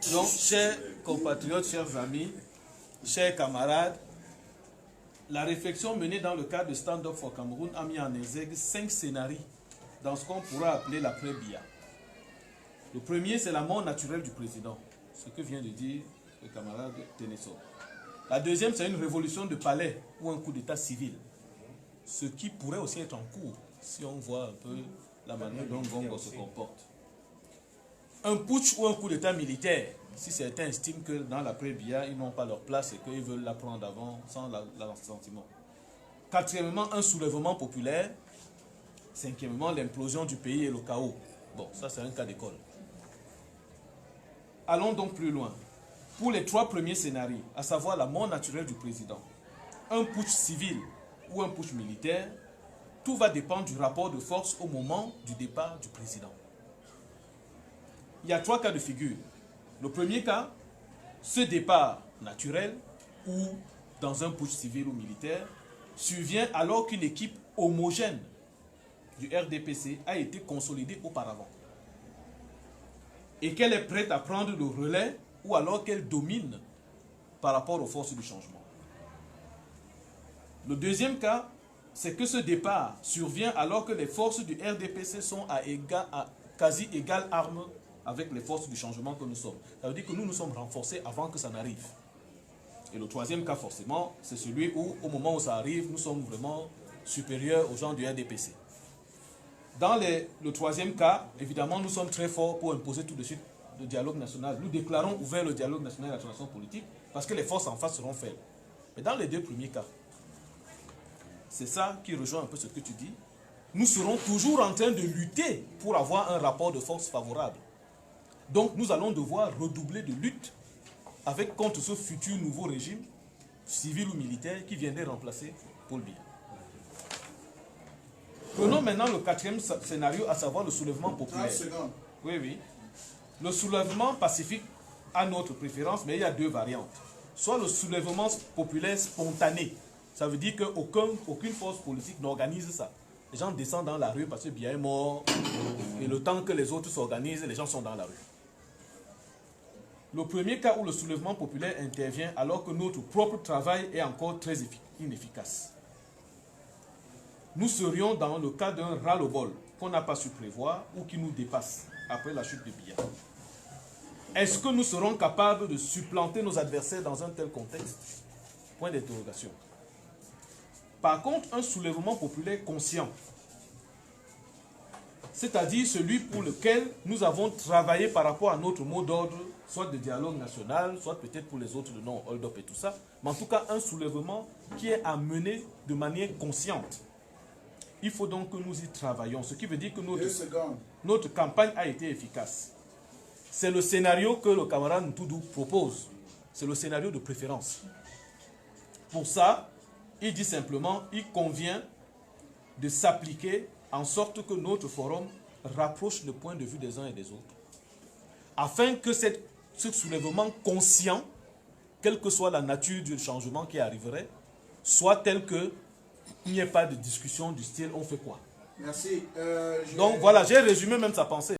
Donc, chers compatriotes, chers amis, chers camarades, la réflexion menée dans le cadre de Stand Up for Cameroun a mis en exergue 5 scénarios dans ce qu'on pourra appeler l'après-BIA. Le premier, c'est la mort naturelle du président, ce que vient de dire le camarade Ténéso. La deuxième, c'est une révolution de palais ou un coup d'état civil, ce qui pourrait aussi être en cours si on voit un peu la manière dont Bongo se comporte. Un putsch ou un coup d'état militaire, si certains estiment que dans l'après-BIA, ils n'ont pas leur place et qu'ils veulent la prendre avant sans l'assentiment. Quatrièmement, un soulèvement populaire. Cinquièmement, l'implosion du pays et le chaos. Bon, ça c'est un cas d'école. Allons donc plus loin. Pour les 3 premiers scénarios, à savoir la mort naturelle du président, un putsch civil ou un putsch militaire, tout va dépendre du rapport de force au moment du départ du président. Il y a 3 cas de figure. Le premier cas, ce départ naturel ou dans un putsch civil ou militaire survient alors qu'une équipe homogène du RDPC a été consolidée auparavant et qu'elle est prête à prendre le relais ou alors qu'elle domine par rapport aux forces du changement. Le deuxième cas, c'est que ce départ survient alors que les forces du RDPC sont à quasi égale arme avec les forces du changement que nous sommes. Ça veut dire que nous nous sommes renforcés avant que ça n'arrive. Et le troisième cas, forcément, c'est celui où, au moment où ça arrive, nous sommes vraiment supérieurs aux gens du RDPC. Dans le troisième cas, évidemment, nous sommes très forts pour imposer tout de suite le dialogue national. Nous déclarons ouvert le dialogue national et la transition politique parce que les forces en face seront faibles. Mais dans les 2 premiers cas, c'est ça qui rejoint un peu ce que tu dis, nous serons toujours en train de lutter pour avoir un rapport de force favorable. Donc nous allons devoir redoubler de lutte contre ce futur nouveau régime, civil ou militaire, qui viendrait remplacer Paul Biya. Prenons maintenant le 4e scénario, à savoir le soulèvement populaire. Oui. Le soulèvement pacifique a notre préférence, mais il y a 2 variantes. Soit le soulèvement populaire spontané, ça veut dire qu'aucune force politique n'organise ça. Les gens descendent dans la rue parce que Biya est mort, et le temps que les autres s'organisent, les gens sont dans la rue. Le premier cas où le soulèvement populaire intervient alors que notre propre travail est encore très inefficace. Nous serions dans le cas d'un ras-le-bol qu'on n'a pas su prévoir ou qui nous dépasse après la chute de Biya. Est-ce que nous serons capables de supplanter nos adversaires dans un tel contexte? Point d'interrogation. Par contre, un soulèvement populaire conscient, c'est-à-dire celui pour lequel nous avons travaillé par rapport à notre mot d'ordre, soit de dialogue national, soit peut-être pour les autres de non-hold-up et tout ça, mais en tout cas un soulèvement qui est à mener de manière consciente. Il faut donc que nous y travaillions, ce qui veut dire que notre campagne a été efficace. C'est le scénario que le camarade Ntoudou propose. C'est le scénario de préférence. Pour ça, il dit simplement, il convient de s'appliquer en sorte que notre forum rapproche le point de vue des uns et des autres. Afin que ce soulèvement conscient, quelle que soit la nature du changement qui arriverait, soit tel que il n'y ait pas de discussion du style on fait quoi. Merci. Donc voilà, j'ai résumé même sa pensée.